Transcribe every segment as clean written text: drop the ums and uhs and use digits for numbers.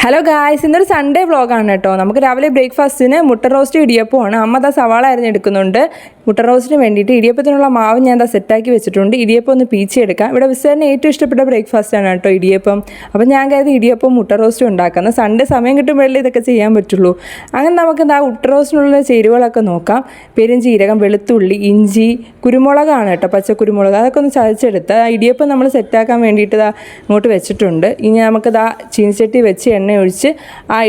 Hello guys, ഇന്നൊരു Sunday വ്ളോഗാണ് കേട്ടോ. നമുക്ക് രാവിലെ ബ്രേക്ക്ഫാസ്റ്റിന് മുട്ട റോസ്റ്റ് ഇടിയപ്പമാണ്. അമ്മ ദാ സവാള അരിഞ്ഞെടുക്കുന്നുണ്ട്. മുട്ട റോസ്റ്റിന് വേണ്ടിയിട്ട് ഇടിയപ്പത്തിനുള്ള മാവ് ഞാൻ സെറ്റാക്കി വെച്ചിട്ടുണ്ട്. ഇടിയപ്പം ഒന്ന് പീച്ചെടുക്കാം. ഇവിടെ വിസേറിന് ഏറ്റവും ഇഷ്ടപ്പെട്ട ബ്രേക്ക്ഫാസ്റ്റാണ് കേട്ടോ ഇടിയപ്പം. അപ്പം ഞാൻ കരുതി ഇടിയപ്പം മുട്ട റോസ്റ്റും ഉണ്ടാക്കുന്നത്. സൺഡേ സമയം കിട്ടുമ്പോഴല്ലേ ഇതൊക്കെ ചെയ്യാൻ പറ്റുള്ളൂ. അങ്ങനെ നമുക്ക് മുട്ട റോസ്റ്റിനുള്ള ചേരുവകളൊക്കെ നോക്കാം. പെരുംജീരകം, വെളുത്തുള്ളി, ഇഞ്ചി, കുരുമുളകാണ് കേട്ടോ, പച്ച കുരുമുളക്. അതൊക്കെ ഒന്ന് ചതച്ചെടുത്ത് ഇടിയപ്പം നമ്മൾ സെറ്റാക്കാൻ വേണ്ടിയിട്ട് ഇങ്ങോട്ട് വെച്ചിട്ടുണ്ട്. ഇനി നമുക്ക് ചീനിച്ചട്ടി വെച്ച് എണ്ണ ഒഴിച്ച്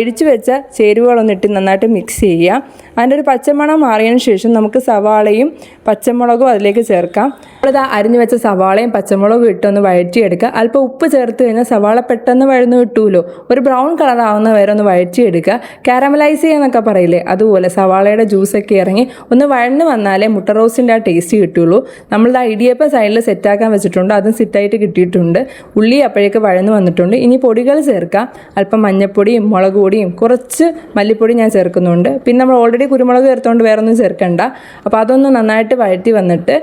ഇടിച്ചു വെച്ച ചേരുവകളൊന്നിട്ട് നന്നായിട്ട് മിക്സ് ചെയ്യാം. അതിൻ്റെ ഒരു പച്ചമണം മാറിയതിന് ശേഷം നമുക്ക് സവാളയും പച്ചമുളകും അതിലേക്ക് ചേർക്കാം. നമ്മളിത് അരിഞ്ഞു വെച്ച സവാളയും പച്ചമുളകും ഇട്ടൊന്ന് വഴറ്റിയെടുക്കുക. അല്പം ഉപ്പ് ചേർത്ത് കഴിഞ്ഞാൽ സവാള പെട്ടെന്ന് വഴന്ന് കിട്ടുമല്ലോ. ഒരു ബ്രൗൺ കളർ ആവുന്ന വരെ ഒന്ന് വഴറ്റിയെടുക്കുക. കാരമലൈസ് ചെയ്യാന്നൊക്കെ പറയില്ലേ, അതുപോലെ സവാളയുടെ ജ്യൂസൊക്കെ ഇറങ്ങി ഒന്ന് വഴന്ന് വന്നാലേ മുട്ട റോസ്റ്റിൻ്റെ ആ ടേസ്റ്റ് കിട്ടുള്ളൂ. നമ്മളിത് ഇടിയപ്പം സൈഡിൽ സെറ്റാക്കാൻ വെച്ചിട്ടുണ്ട്. അതും സെറ്റായിട്ട് കിട്ടിയിട്ടുണ്ട്. ഉള്ളി അപ്പോഴേക്ക് വഴന്ന് വന്നിട്ടുണ്ട്. ഇനി പൊടികൾ ചേർക്കാം. അല്പം മഞ്ഞൾപ്പൊടിയും മുളക് പൊടിയും കുറച്ച് മല്ലിപ്പൊടി ഞാൻ ചേർക്കുന്നുണ്ട്. പിന്നെ നമ്മൾ ഓൾറെഡി കുരുമുളക് ചേർത്തുകൊണ്ട് വേറെ ഒന്നും ചേർക്കണ്ട. അപ്പോൾ അതൊന്ന് നന്നായിട്ട് വഴറ്റി വന്നിട്ട്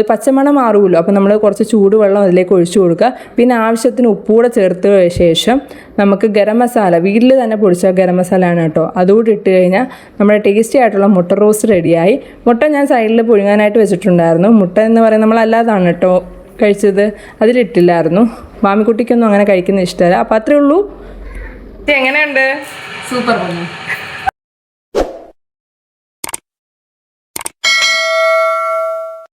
പച്ചമണം മാറുമല്ലോ. അപ്പോൾ നമ്മൾ കുറച്ച് ചൂടുവെള്ളം അതിലേക്ക് ഒഴിച്ചു കൊടുക്കുക. പിന്നെ ആവശ്യത്തിന് ഉപ്പൂടെ ചേർത്ത് ശേഷം നമുക്ക് ഗരം മസാല, വീട്ടിൽ തന്നെ പൊടിച്ച ഗരം മസാല ആണ് കേട്ടോ, അതുകൂടി ഇട്ട് കഴിഞ്ഞാൽ നമ്മുടെ ടേസ്റ്റി ആയിട്ടുള്ള മുട്ട റോസ്റ്റ് റെഡിയായി. മുട്ട ഞാൻ സൈഡിൽ പുഴുങ്ങാനായിട്ട് വെച്ചിട്ടുണ്ടായിരുന്നു. മുട്ട എന്ന് പറയുന്നത് നമ്മളല്ലാതാണ് കേട്ടോ കഴിച്ചത്, അതിലിട്ടില്ലായിരുന്നു. മാമിക്കുട്ടിക്കൊന്നും അങ്ങനെ കഴിക്കുന്ന ഇഷ്ടമല്ല. അപ്പോൾ അത്രേ ഉള്ളൂ. എങ്ങനെയുണ്ട്? സൂപ്പർ.